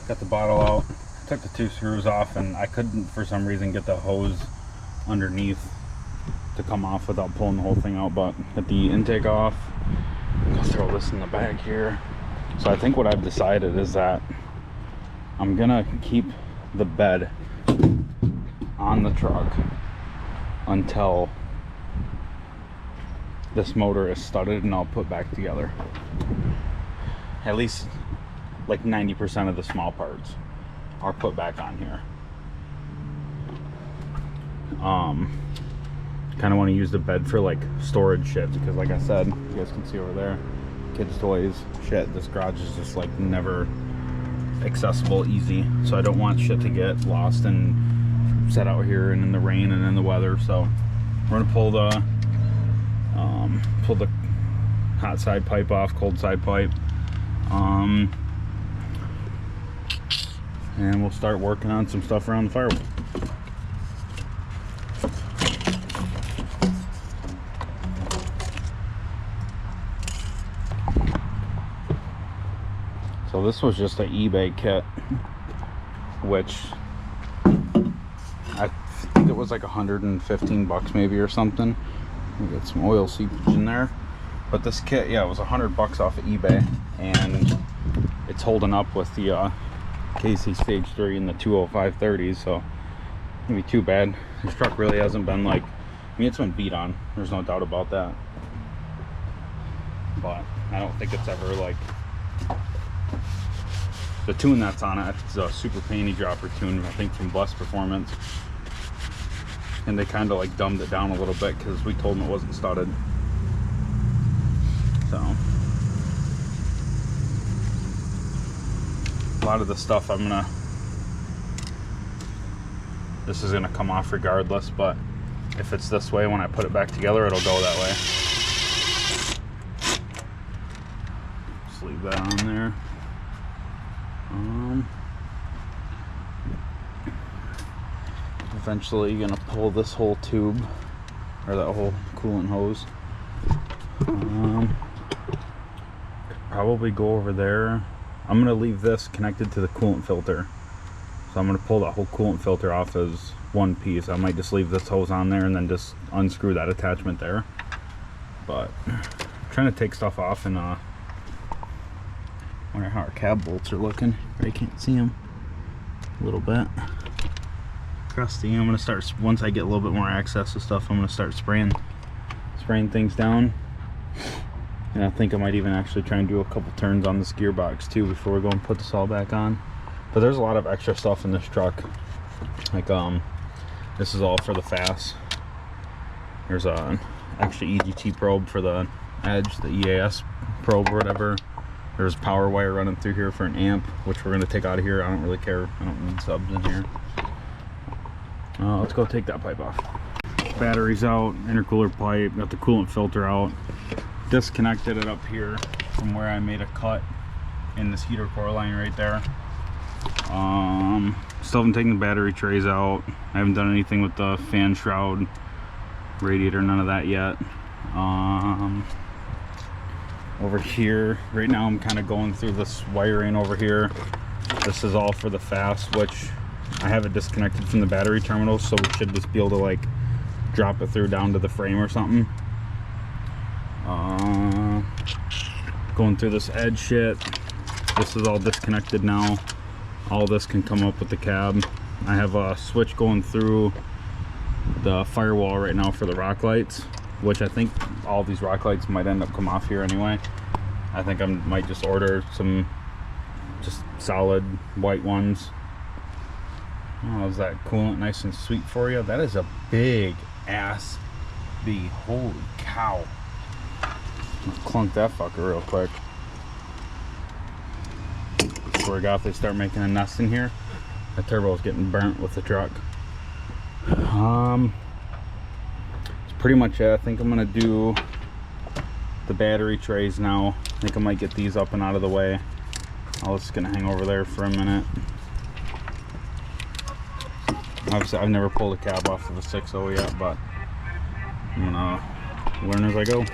Got the bottle out, took the 2 screws off, and I couldn't for some reason get the hose underneath to come off without pulling the whole thing out, but get the intake off. I'll throw this in the bag here. So I think what I've decided is that I'm gonna keep the bed on the truck until this motor is studded and I'll put back together. At least like 90% of the small parts are put back on here. Kind of want to use the bed for like storage shit, because like I said, you guys can see over there, kids toys, shit, this garage is just like never accessible easy, so I don't want shit to get lost and set out here and in the rain and in the weather. So we're gonna pull the hot side pipe off, cold side pipe, and we'll start working on some stuff around the firewall. So this was just an eBay kit, which I think it was like 115 bucks maybe or something. We got some oil seepage in there, but this kit, yeah, it was 100 bucks off of eBay, and it's holding up with the KC Stage 3 and the 20530s, so it wouldn't be too bad. This truck really hasn't been like, I mean, it's been beat on, there's no doubt about that, but I don't think it's ever like, the tune that's on it, it's a super panty dropper tune, I think from Bless Performance, and they kind of like dumbed it down a little bit because we told them it wasn't studded. So a lot of the stuff this is gonna come off regardless, but if it's this way, when I put it back together, it'll go that way. Just leave that on there. Eventually gonna pull this whole tube, or that whole coolant hose. Probably go over there. I'm gonna leave this connected to the coolant filter, so I'm gonna pull that whole coolant filter off as one piece. I might just leave this hose on there and then just unscrew that attachment there, but I'm trying to take stuff off and wonder how our cab bolts are looking. I can't see them a little bit crusty. I'm gonna start, once I get a little bit more access to stuff, I'm gonna start spraying things down, and I think I might even actually try and do a couple turns on this gearbox too before we go and put this all back on. But there's a lot of extra stuff in this truck, like this is all for the FAS. There's an extra EGT probe for the edge, the EAS probe or whatever. There's power wire running through here for an amp, which we're going to take out of here. I don't really care. I don't need subs in here. Let's go take that pipe off. Batteries out, intercooler pipe, got the coolant filter out. Disconnected it up here from where I made a cut in this heater core line right there. Still haven't taken the battery trays out. I haven't done anything with the fan shroud, radiator, none of that yet. Over here right now I'm kind of going through this wiring over here. This is all for the FAS, which I have it disconnected from the battery terminals, so we should just be able to like drop it through down to the frame or something. Going through this edge shit. This is all disconnected now. All this can come up with the cab. I have a switch going through the firewall right now for the rock lights, which I think all these rock lights might end up come off here anyway. I think I might just order some just solid white ones. Oh, is that coolant nice and sweet for you? That is a big ass bee. Holy cow. Let's clunk that fucker real quick. Before they start making a nest in here. The turbo is getting burnt with the truck. It's pretty much it. I think I'm gonna do the battery trays now. I think I might get these up and out of the way. I was just gonna hang over there for a minute. Obviously I've never pulled a cab off of a 6.0 yet, but I'm gonna learn as I go.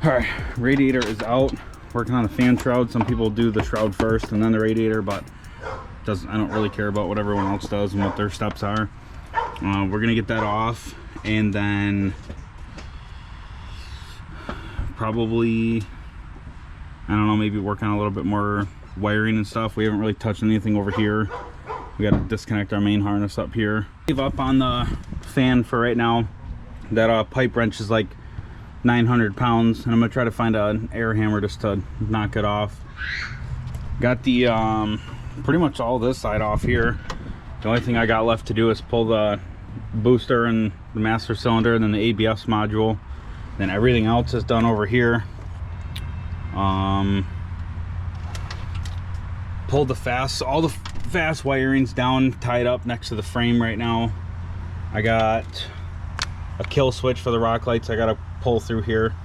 All right, radiator is out. Working on the fan shroud. Some people do the shroud first and then the radiator, but I don't really care about what everyone else does and what their steps are. We're gonna get that off, and then probably, I don't know, maybe work on a little bit more wiring and stuff. We haven't really touched anything over here. We got to disconnect our main harness up here. Leave up on the fan for right now. That pipe wrench is like 900 pounds, and I'm gonna try to find an air hammer just to knock it off. Got the pretty much all this side off here. The only thing I got left to do is pull the booster and the master cylinder and then the ABS module. Then everything else is done over here. Pulled all the fast wirings down, tied up next to the frame right now. I got a kill switch for the rock lights I gotta pull through here.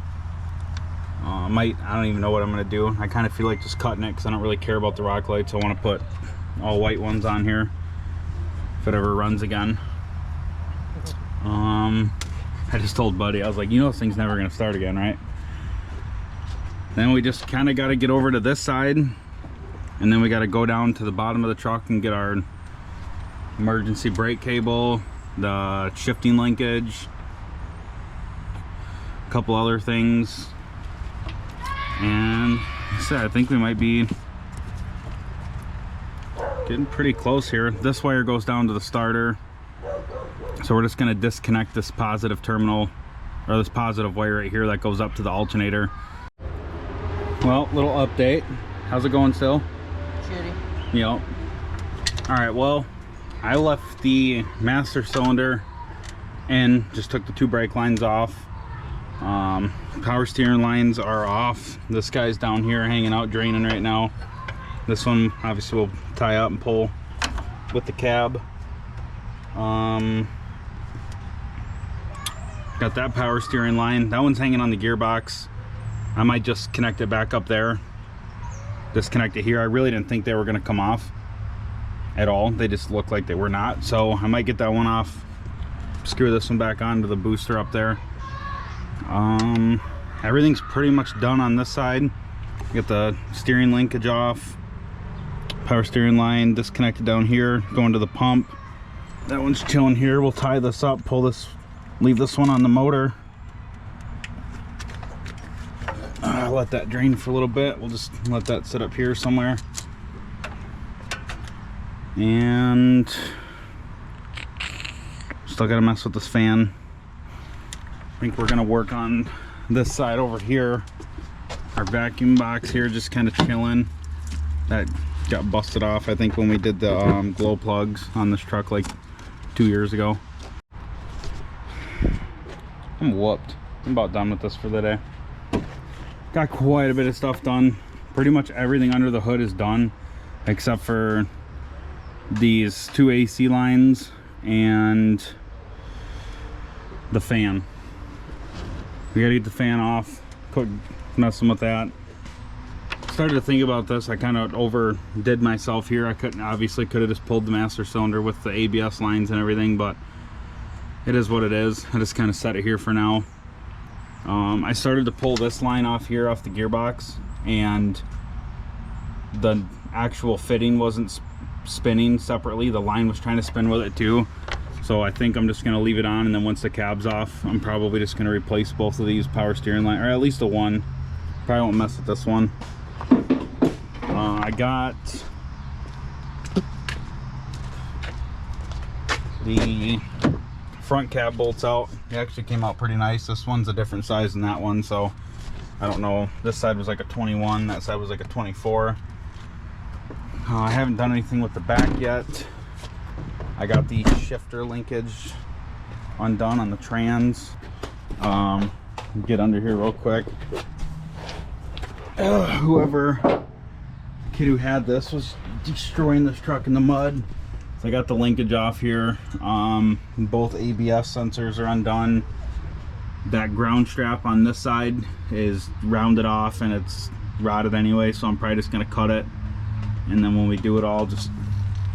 I don't even know what I'm gonna do. I kind of feel like just cutting it because I don't really care about the rock lights. I want to put all white ones on here if it ever runs again. I just told Buddy, I was like, you know, this thing's never gonna start again, right? Then we just kind of got to get over to this side, and then we got to go down to the bottom of the truck and get our emergency brake cable, the shifting linkage, a couple other things, and like I said, I think we might be getting pretty close here. This wire goes down to the starter, so we're just going to disconnect this positive terminal, or this positive wire right here that goes up to the alternator. Well, little update. How's it going still? Shitty. Yep. Alright, well, I left the master cylinder in, just took the 2 brake lines off. Power steering lines are off. This guy's down here hanging out, draining right now. This one obviously will tie up and pull with the cab. Got that power steering line. That one's hanging on the gearbox. I might just connect it back up there, disconnect it here. I really didn't think they were going to come off at all. They just looked like they were not, so I might get that one off, screw this one back onto the booster up there. Everything's pretty much done on this side. Get the steering linkage off, power steering line disconnected down here, going to the pump. That one's chilling here. We'll tie this up, pull this, leave this one on the motor. Let that drain for a little bit. We'll just let that sit up here somewhere. And still gotta mess with this fan. I think we're gonna work on this side over here. Our vacuum box here just kind of chilling. That got busted off, I think, when we did the glow plugs on this truck like 2 years ago. I'm whooped. I'm about done with this for the day. Got quite a bit of stuff done. Pretty much everything under the hood is done, except for these 2 AC lines and the fan. We gotta get the fan off, quit messing with that. Started to think about this. I kind of overdid myself here. I could have just pulled the master cylinder with the ABS lines and everything, but it is what it is. I just kind of set it here for now. I started to pull this line off here off the gearbox, and the actual fitting wasn't spinning separately. The line was trying to spin with it too. So I think I'm just going to leave it on, and then once the cab's off, I'm probably just going to replace both of these power steering line, or at least the one. Probably won't mess with this one. I got the front cab bolts out. It actually came out pretty nice. This one's a different size than that one, so I don't know. This side was like a 21, that side was like a 24. I haven't done anything with the back yet. I got the shifter linkage undone on the trans. Get under here real quick. Whoever kid who had this was destroying this truck in the mud. So I got the linkage off here. Both ABS sensors are undone. That ground strap on this side is rounded off and it's rotted anyway, so I'm probably just gonna cut it, and then when we do it all, just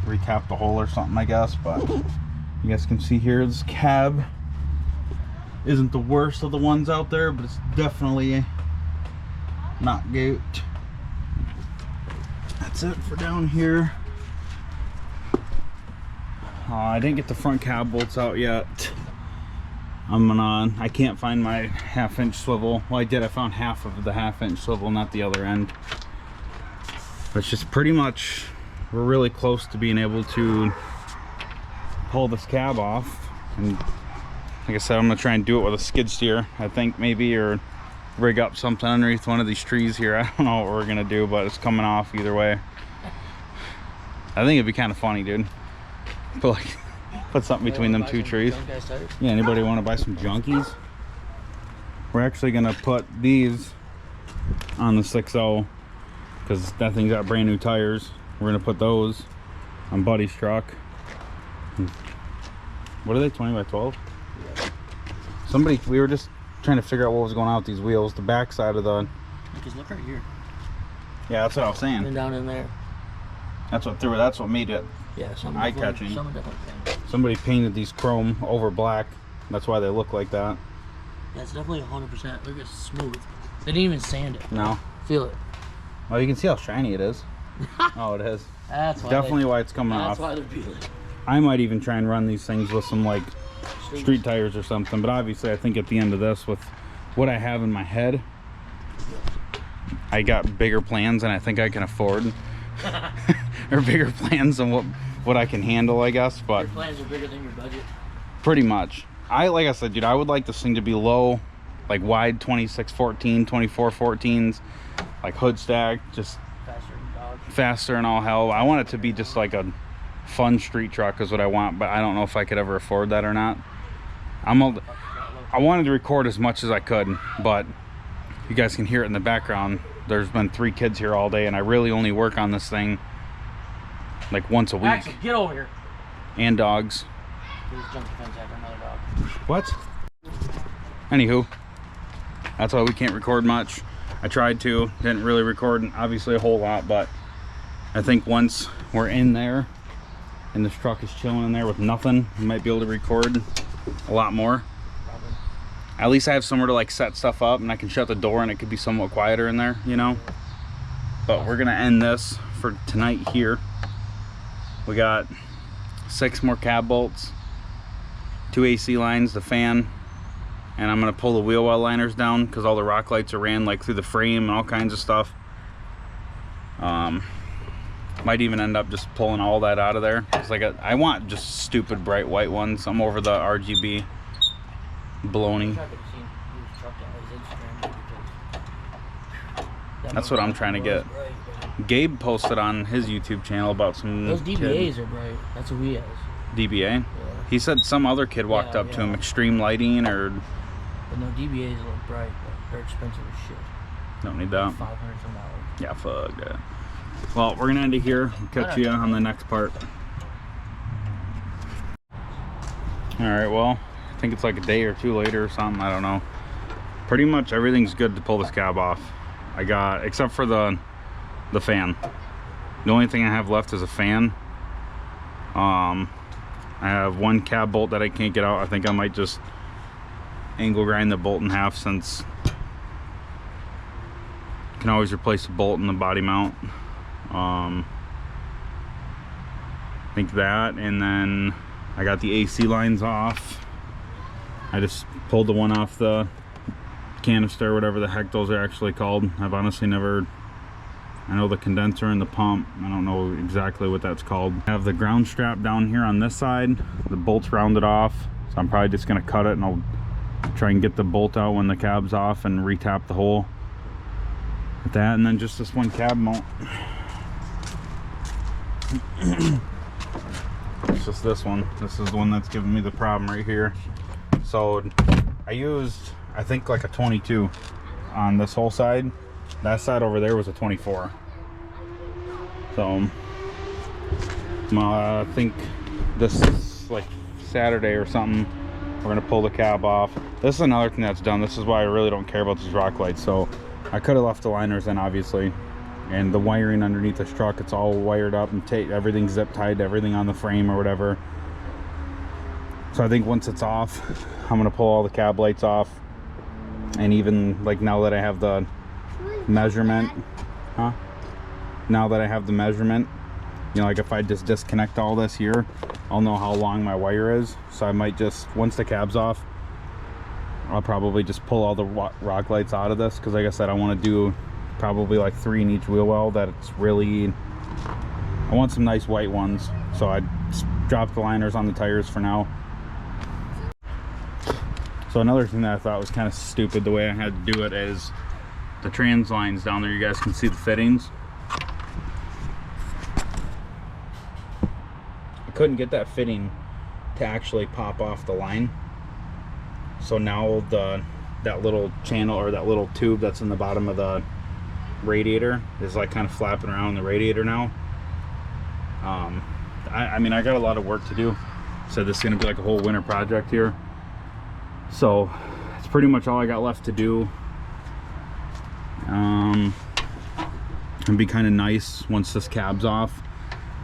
recap the hole or something, I guess. But you guys can see here, this cab isn't the worst of the ones out there, but it's definitely knock gate. That's it for down here. I didn't get the front cab bolts out yet. I can't find my 1/2 inch swivel. Well, I did, I found half of the 1/2 inch swivel, not the other end. But it's just pretty much, we're really close to being able to pull this cab off. And like I said, I'm gonna try and do it with a skid steer, I think maybe, or rig up something underneath one of these trees here. I don't know what we're gonna do, but it's coming off either way. I think it'd be kind of funny, dude. Put something between them two trees. Yeah, anybody want to buy some junkies? We're actually gonna put these on the 6.0 because that thing's got brand new tires. We're gonna put those on Buddy's truck. What are they, 20 by 12? Yeah. We were just trying to figure out what was going on with these wheels. The back side of the... Because look right here. Yeah, that's what I was saying. And down in there. That's what made it eye-catching. Somebody painted these chrome over black. That's why they look like that. Yeah, it's definitely 100%. Look, it's smooth. They didn't even sand it. No. Feel it. Well, you can see how shiny it is. Oh, it is. That's why definitely why it's coming off. That's why they're peeling. I might even try and run these things with some like street tires or something. But obviously, I think at the end of this, with what I have in my head, I got bigger plans than I think I can afford. Or bigger plans than what I can handle, I guess. But your plans are bigger than your budget. Pretty much. Like I said, dude, I would like this thing to be low, like wide 2614, 2414s, like hood stack, just faster and all hell. I want it to be just like a fun street truck is what I want, but I don't know if I could ever afford that or not. I wanted to record as much as I could, but you guys can hear it in the background. There's been 3 kids here all day, and I really only work on this thing like once a week. Axel, get over here. And dogs. Jump the fence after another dog. What? Anywho, that's why we can't record much. I tried to, didn't really record obviously a whole lot, but I think once we're in there and this truck is chilling in there with nothing, we might be able to record a lot more. Probably. At least I have somewhere to like set stuff up, and I can shut the door and it could be somewhat quieter in there, you know. But we're gonna end this for tonight here. We got 6 more cab bolts, 2 AC lines, the fan, and I'm gonna pull the wheel well liners down because all the rock lights are ran like through the frame and all kinds of stuff. Might even end up just pulling all that out of there. It's like I want just stupid bright white ones. I'm over the RGB baloney. That's what I'm trying to get. Gabe posted on his YouTube channel about some... Those DBAs are bright. That's what he has. DBA? Yeah. He said some other kid walked up to him, extreme lighting or... But no, DBAs look bright, but they're expensive as shit. Don't need that. $500 some dollars. Yeah, fuck that. Well, we're gonna end it here. We'll catch you on the next part. Alright, well, I think it's like a day or 2 later or something, I don't know. Pretty much everything's good to pull this cab off. I got, except for the fan. The only thing I have left is a fan. I have 1 cab bolt that I can't get out. I think I might just angle grind the bolt in half, since you can always replace the bolt in the body mount. I think that, and then I got the AC lines off. I just pulled the one off the canister, whatever the heck those are actually called. I've honestly never... I know the condenser and the pump. I don't know exactly what that's called. I have the ground strap down here on this side. The bolt's rounded off, so I'm probably just gonna cut it, and I'll try and get the bolt out when the cab's off and retap the hole with that. And then just this 1 cab mount. It's just this one. This is the one that's giving me the problem right here. So I used, I think, like a 22 on this whole side. That side over there was a 24. So I think this is like Saturday or something, we're gonna pull the cab off. This is another thing that's done. This is why I really don't care about these rock lights. So I could have left the liners in, obviously, and the wiring underneath this truck, it's all wired up and everything's zip tied to everything on the frame or whatever. So I think once it's off, I'm gonna pull all the cab lights off. And even like now that I have the measurement, now that I have the measurement, you know, like if I just disconnect all this here, I'll know how long my wire is. So I might just, once the cab's off, I'll probably just pull all the rock lights out of this, because like I said, I want to do probably like 3 in each wheel well. That it's really, I want some nice white ones. So I dropped the liners on the tires for now. So another thing that I thought was kind of stupid the way I had to do it is the trans lines down there. You guys can see the fittings. I couldn't get that fitting to actually pop off the line. So now that little channel, or that little tube that's in the bottom of the radiator, is like kind of flapping around the radiator now. I mean, I got a lot of work to do. So this is going to be like a whole winter project here. So it's pretty much all I got left to do. It'd be kind of nice once this cab's off.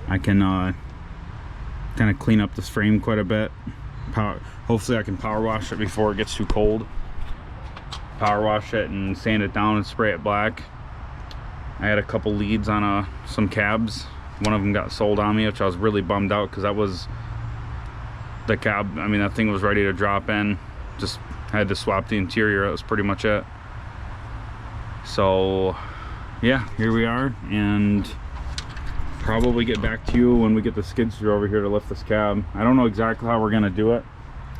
I can kind of clean up this frame quite a bit. Hopefully I can power wash it before it gets too cold. Power wash it and sand it down and spray it black. I had a couple leads on some cabs. One of them got sold on me, which I was really bummed out, because that was the cab. I mean, that thing was ready to drop in. Just had to swap the interior. That was pretty much it. So yeah, here we are, and probably get back to you when we get the skid steer over here to lift this cab. I don't know exactly how we're gonna do it.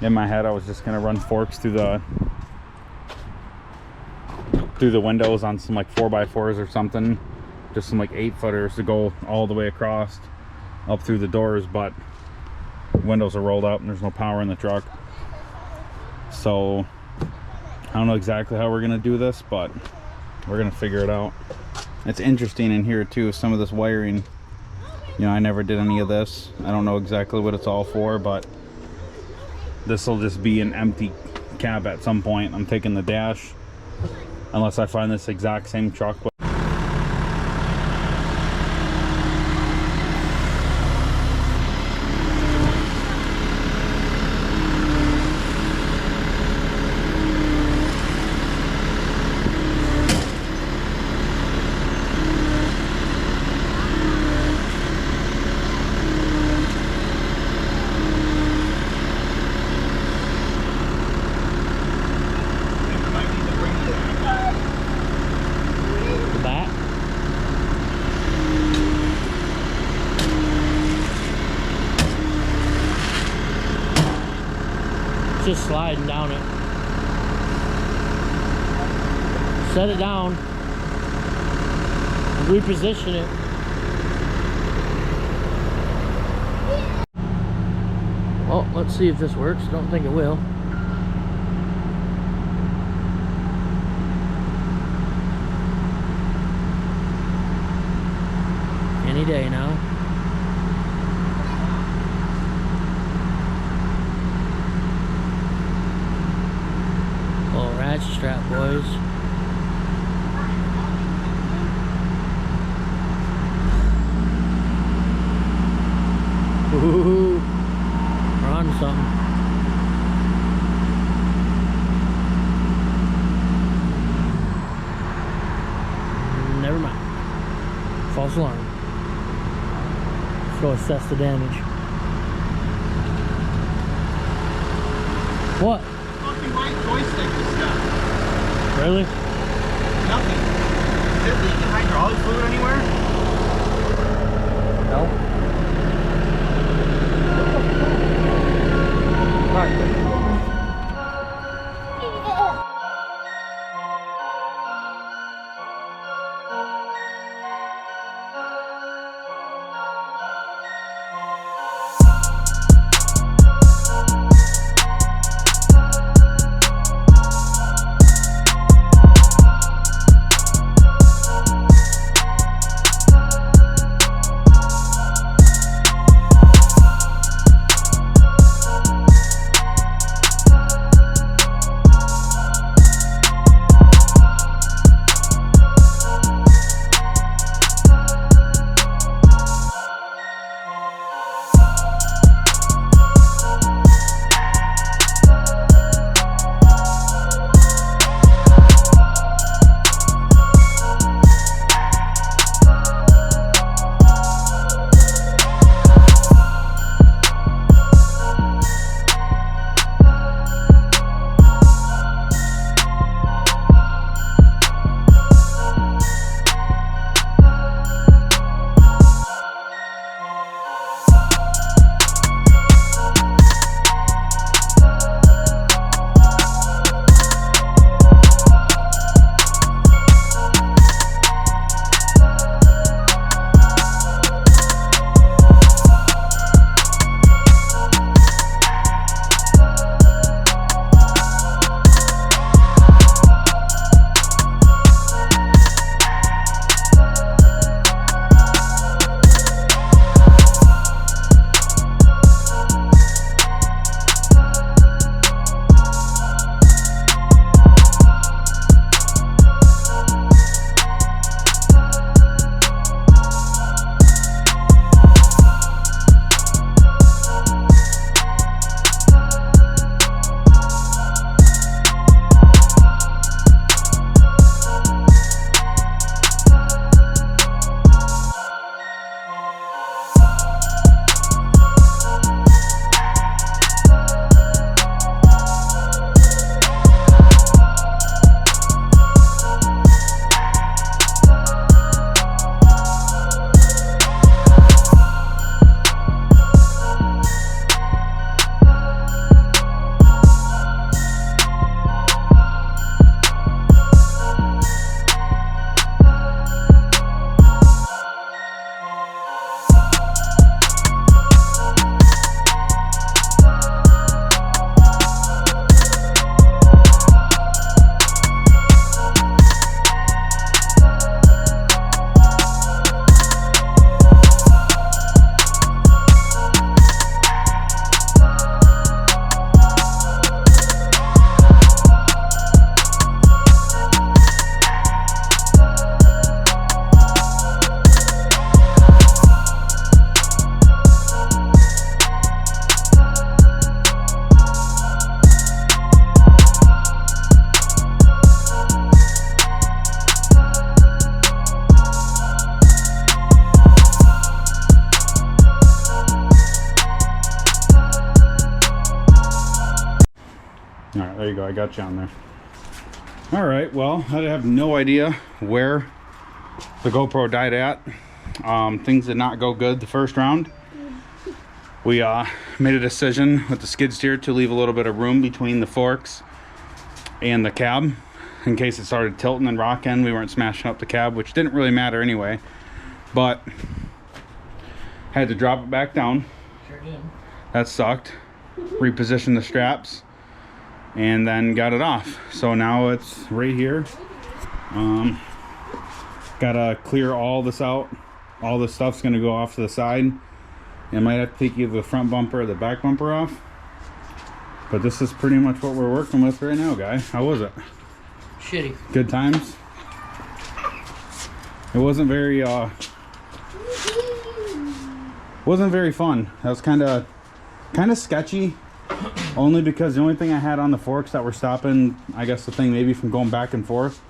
In my head, I was just gonna run forks through the windows on some like 4x4s or something, just some like 8-footers to go all the way across up through the doors, but windows are rolled up and there's no power in the truck. So I don't know exactly how we're gonna do this, but we're gonna figure it out. It's interesting in here too, some of this wiring. You know, I never did any of this. I don't know exactly what it's all for, but this will just be an empty cab at some point. I'm taking the dash, unless I find this exact same truck. Just sliding down it. Set it down. Reposition it. Well, let's see if this works. Don't think it will. Any day now. Ratchet strap, boys. Ooh, we're on to something. Never mind. False alarm. Let's go assess the damage. What? White joystick and stuff. Really? Nothing. Is it leaking hydraulic fluid anywhere? No. Alright. you go. I got you on there. All right, well, I have no idea where the GoPro died at. Things did not go good the first round. We made a decision with the skid steer to leave a little bit of room between the forks and the cab in case it started tilting and rocking. We weren't smashing up the cab, which didn't really matter anyway, but had to drop it back down. Sure did. That sucked. Repositioned the straps and then got it off. So now it's right here. Gotta clear all this out. All this stuff's gonna go off to the side. I might have to take either the front bumper or the back bumper off. But this is pretty much what we're working with right now, guy. How was it? Shitty. Good times? It wasn't very fun. That was kind of sketchy, only because the only thing I had on the forks that were stopping, I guess the thing maybe from going back and forth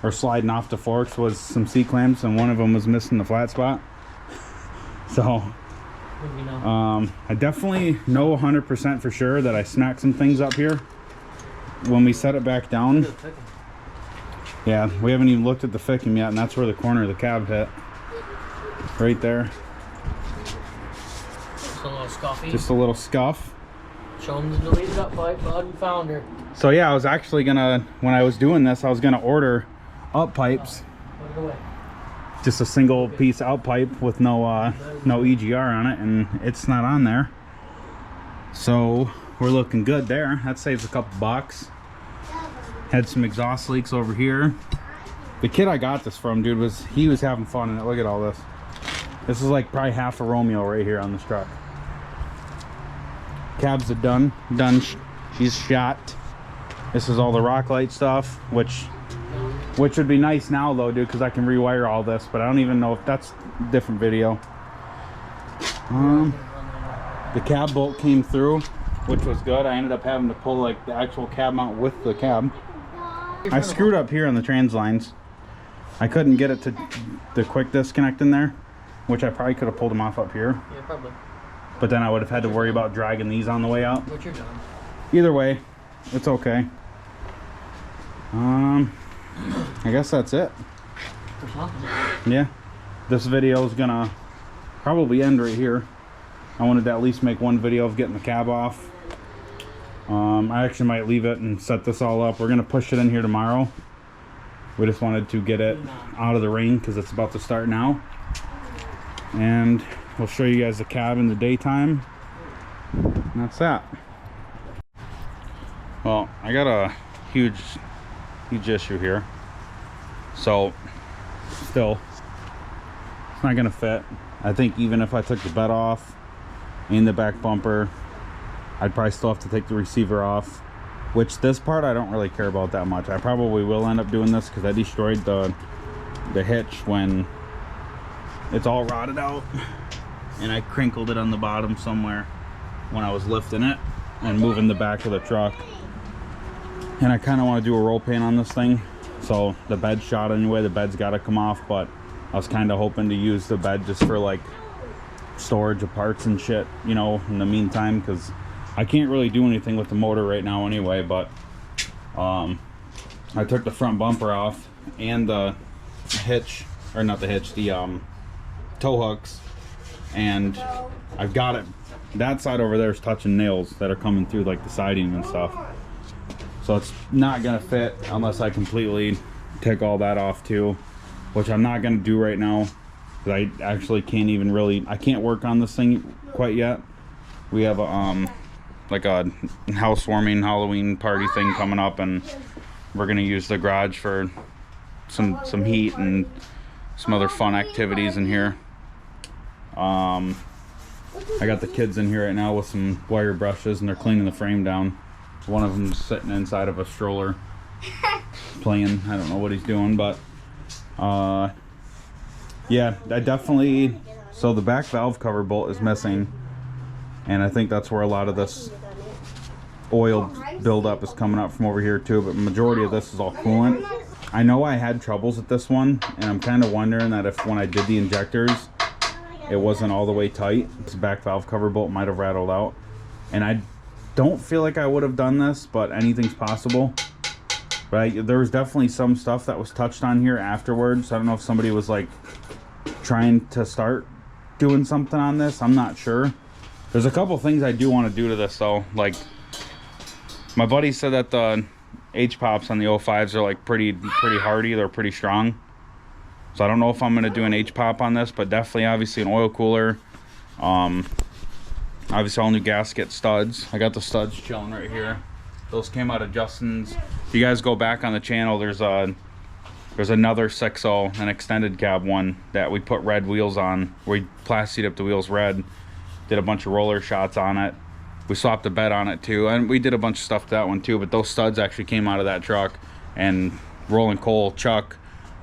or sliding off the forks, was some C-clamps, and one of them was missing the flat spot. So I definitely know 100% for sure that I smacked some things up here when we set it back down. Yeah, we haven't even looked at the fickum yet, and that's where the corner of the cab hit. Right there. Just a little scuffy. Just a little scuff. Show them the deleted up pipe, bud. We found her. So yeah, I was actually gonna, when I was doing this, I was gonna order up pipes. Put it away. Just a single piece out pipe with no EGR on it, and it's not on there. So we're looking good there. That saves a couple bucks. Had some exhaust leaks over here. The kid I got this from, dude, he was having fun in it. Look at all this. This is like probably half a Romeo right here on this truck. Cabs are done. She's shot. This is all the rock light stuff, which would be nice now though, dude, because I can rewire all this, but I don't even know if that's a different video. The cab bolt came through, which was good. I ended up having to pull like the actual cab mount with the cab. I screwed up here on the trans lines. I couldn't get it to the quick disconnect in there, which I probably could have pulled them off up here. Yeah, probably. But then I would have had to worry about dragging these on the way out. But you're done. Either way, it's okay. I guess that's it. Yeah, this video is gonna probably end right here. I wanted to at least make one video of getting the cab off. I actually might leave it and set this all up. We're gonna push it in here tomorrow. We just wanted to get it out of the rain because it's about to start now. And we'll show you guys the cab in the daytime. And that's that. Well, I got a huge issue here. So still, it's not gonna fit. I think even if I took the bed off and the back bumper, I'd probably still have to take the receiver off, which this part I don't really care about that much. I probably will end up doing this because I destroyed the hitch when it's all rotted out, and I crinkled it on the bottom somewhere when I was lifting it and moving the back of the truck. And I kind of want to do a roll paint on this thing. So the bed's shot anyway, the bed's got to come off, but I was kind of hoping to use the bed just for like storage of parts and shit, you know, in the meantime, because I can't really do anything with the motor right now anyway. But I took the front bumper off and the hitch, or not the hitch, the tow hooks, and I've got it. That side over there is touching nails that are coming through like the siding and stuff. So it's not gonna fit unless I completely take all that off too, which I'm not gonna do right now because I actually can't even really, I can't work on this thing quite yet. We have a like a housewarming Halloween party thing coming up, and we're gonna use the garage for some heat and some other fun activities in here. I got the kids in here right now with some wire brushes, and they're cleaning the frame down. One of them's sitting inside of a stroller playing. I don't know what he's doing, but yeah, I definitely, so the back valve cover bolt is missing, and I think that's where a lot of this oil buildup is coming up from over here too, but the majority of this is all coolant. I know I had troubles with this one, and I'm kind of wondering that if when I did the injectors it wasn't all the way tight, this back valve cover bolt might have rattled out. And I don't feel like I would have done this, but anything's possible. But there was definitely some stuff that was touched on here afterwards. I don't know if somebody was like trying to start doing something on this. I'm not sure. There's a couple things I do want to do to this though. Like my buddy said that the H-pops on the 05s are like pretty hardy. They're pretty strong. So I don't know if I'm going to do an H-pop on this, but definitely obviously an oil cooler. Obviously all new gasket studs. I got the studs chilling right here. Those came out of Justin's. If you guys go back on the channel, there's another 6.0, an extended cab one that we put red wheels on. We plastied up the wheels red, did a bunch of roller shots on it. We swapped a bed on it too, and we did a bunch of stuff to that one too, but those studs actually came out of that truck. And Rolling Coal, Chuck,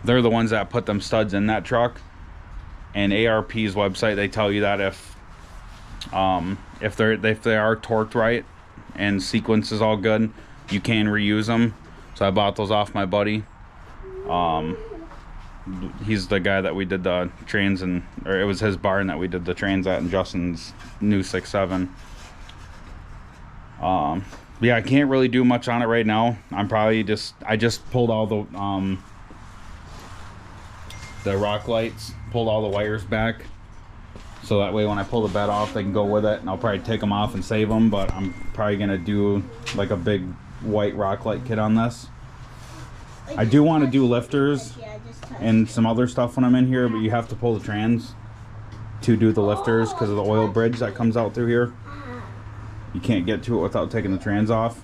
they're the ones that put them studs in that truck. And ARP's website, they tell you that if they are torqued right and sequence is all good, you can reuse them. So I bought those off my buddy. He's the guy that we did the trains and, or it was his barn that we did the trains at in Justin's new 6.7. Yeah, I can't really do much on it right now. I'm probably I just pulled all the rock lights, pulled all the wires back, so that way when I pull the bed off they can go with it, and I'll probably take them off and save them. But I'm probably gonna do like a big white rock light kit on this. I do want to do lifters and some other stuff when I'm in here, but you have to pull the trans to do the lifters because of the oil bridge that comes out through here. You can't get to it without taking the trans off.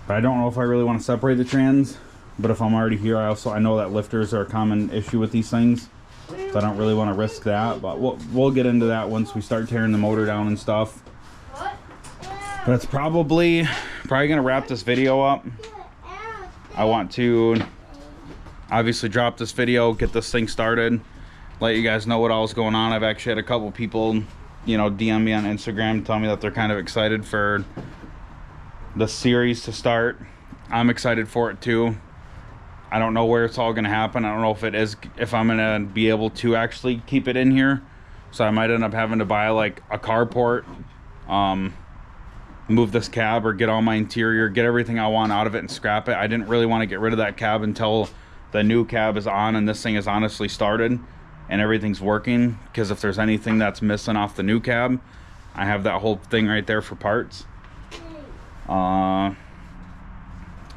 But I don't know if I really want to separate the trans. But if I'm already here, I know that lifters are a common issue with these things, so I don't really want to risk that. But we'll get into that once we start tearing the motor down and stuff. But it's probably gonna wrap this video up. I want to obviously drop this video, get this thing started, let you guys know what all is going on. I've actually had a couple people, you know, DM me on Instagram, tell me that they're kind of excited for the series to start. I'm excited for it too. I don't know where it's all going to happen. I don't know if I'm going to be able to actually keep it in here. So I might end up having to buy like a carport, move this cab, or get all my interior, get everything I want out of it and scrap it. I didn't really want to get rid of that cab until the new cab is on and this thing is honestly started and everything's working. Because if there's anything that's missing off the new cab, I have that whole thing right there for parts.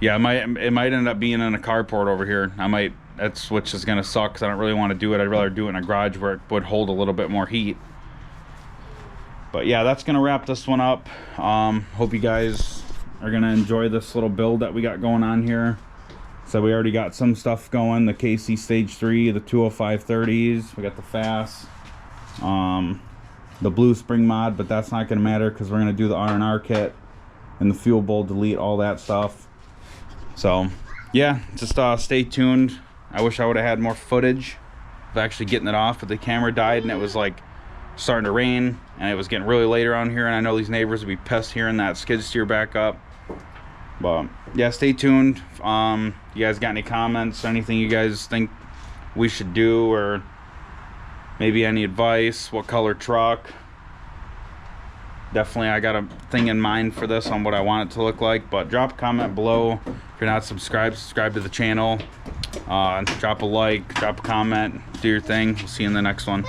Yeah, it might end up being in a carport over here. Which is gonna suck because I don't really want to do it. I'd rather do it in a garage where it would hold a little bit more heat. But yeah, that's gonna wrap this one up. Hope you guys are gonna enjoy this little build that we got going on here. So we already got some stuff going. The KC Stage 3, the 20530s. We got the FAS, the Blue Spring mod, but that's not gonna matter because we're gonna do the R&R kit and the fuel bowl delete, all that stuff. So yeah, just stay tuned. I wish I would have had more footage of actually getting it off, but the camera died and it was like starting to rain and it was getting really late around here, and I know these neighbors would be pissed hearing that skid steer back up. But yeah, stay tuned. You guys got any comments, anything you guys think we should do, or maybe any advice? What color truck? Definitely I got a thing in mind for this on what I want it to look like. But drop a comment below. If you're not subscribed, subscribe to the channel. Drop a like, drop a comment, do your thing. We'll see you in the next one.